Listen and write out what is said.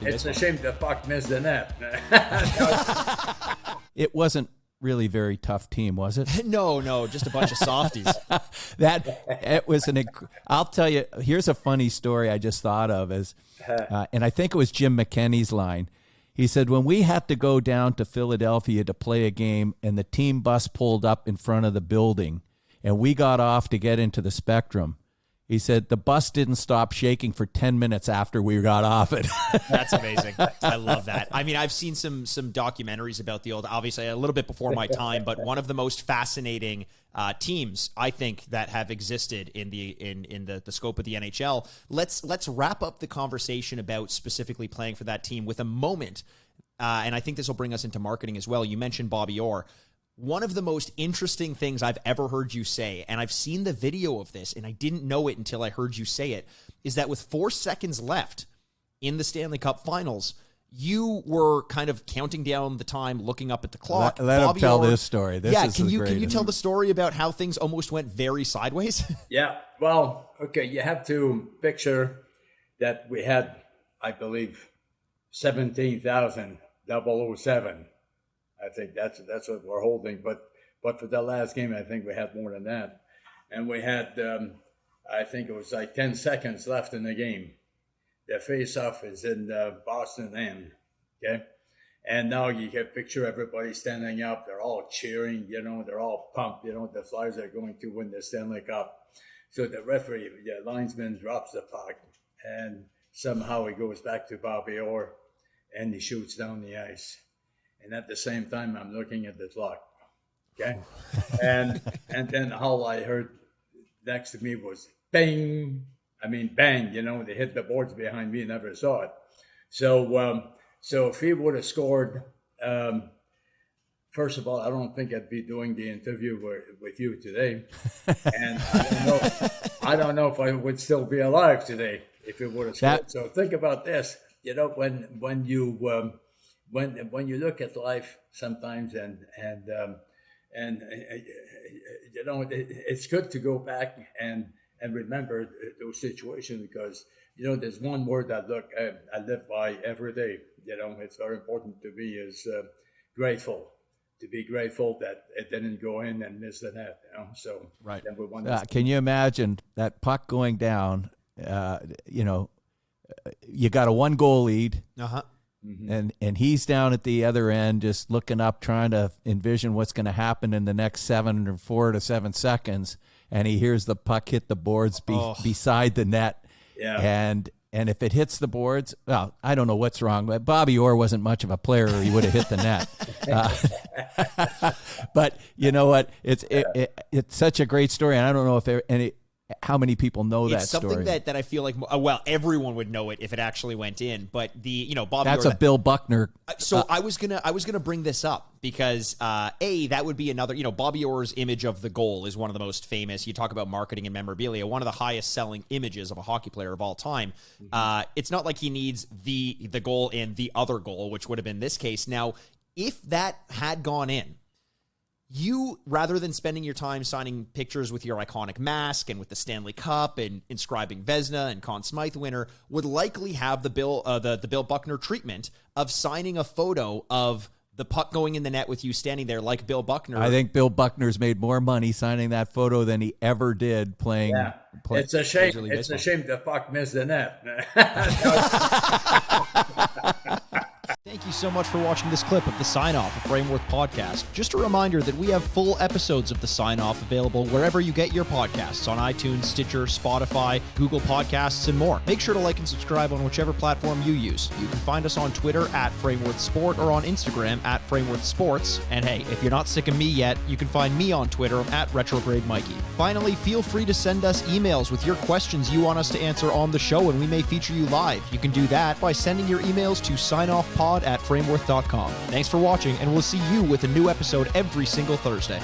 for It's this a shame the puck missed the net. It wasn't really very tough team, was it? No, just a bunch of softies. It was I'll tell you, here's a funny story I just thought of and I think it was Jim McKenney's line. He said, when we had to go down to Philadelphia to play a game and the team bus pulled up in front of the building and we got off to get into the Spectrum, he said the bus didn't stop shaking for 10 minutes after we got off it. That's amazing. I love that. I mean, I've seen some documentaries about the old, obviously a little bit before my time, but one of the most fascinating teams I think that have existed in the scope of the NHL. Let's wrap up the conversation about specifically playing for that team with a moment, and I think this will bring us into marketing as well. You mentioned Bobby Orr. One of the most interesting things I've ever heard you say, and I've seen the video of this, and I didn't know it until I heard you say it, is that with 4 seconds left in the Stanley Cup Finals, you were kind of counting down the time, looking up at the clock. Let him tell this story. Can you tell the story about how things almost went very sideways? Yeah, well, okay, you have to picture that we had, I believe, 17,007. I think that's what we're holding. But for the last game, I think we had more than that. And we had, I think it was like 10 seconds left in the game. The face-off is in Boston end, okay? And now you can picture everybody standing up. They're all cheering, they're all pumped. The Flyers are going to win the Stanley Cup. So the referee, the linesman drops the puck, and somehow he goes back to Bobby Orr, and he shoots down the ice. And at the same time, I'm looking at the clock, okay? And then all I heard next to me was bang. I mean, bang, they hit the boards behind me, never saw it. So if he would have scored, first of all, I don't think I'd be doing the interview with you today. And I don't know if I would still be alive today if it would have scored. So think about this, when you look at life sometimes it's good to go back and remember those situations because, there's one word I live by every day. It's very important to be grateful, to be grateful that it didn't go in and miss the net. So right. Then we won can you imagine that puck going down? You got a 1-goal lead. Uh-huh. Mm-hmm. And he's down at the other end just looking up, trying to envision what's going to happen in the next 4 to 7 seconds. And he hears the puck hit the boards beside the net. Yeah. And if it hits the boards, well, I don't know what's wrong, but Bobby Orr wasn't much of a player or he would have hit the net. But you know what? It's such a great story. And I don't know if how many people know that story. It's something that I feel like, everyone would know it if it actually went in. But Bobby That's Orr, a Bill Buckner. So I was gonna bring this up because that would be another. Bobby Orr's image of the goal is one of the most famous. You talk about marketing and memorabilia, one of the highest selling images of a hockey player of all time. Mm-hmm. It's not like he needs the goal and the other goal, which would have been this case. Now, if that had gone in, you, rather than spending your time signing pictures with your iconic mask and with the Stanley Cup and inscribing Vezina and Conn Smythe winner, would likely have the Bill Buckner treatment of signing a photo of the puck going in the net with you standing there like Bill Buckner. I think Bill Buckner's made more money signing that photo than he ever did playing. Yeah. It's a shame. It's a shame the puck missed the net. Thank you so much for watching this clip of the Sign-Off, a Frameworth Podcast. Just a reminder that we have full episodes of the Sign-Off available wherever you get your podcasts, on iTunes, Stitcher, Spotify, Google Podcasts, and more. Make sure to like and subscribe on whichever platform you use. You can find us on Twitter at Frameworth Sport or on Instagram at Frameworth Sports. And hey, if you're not sick of me yet, you can find me on Twitter at Retrograde Mikey. Finally, feel free to send us emails with your questions you want us to answer on the show, and we may feature you live. You can do that by sending your emails to signoffpod@frameworth.com. Thanks for watching, and we'll see you with a new episode every single Thursday.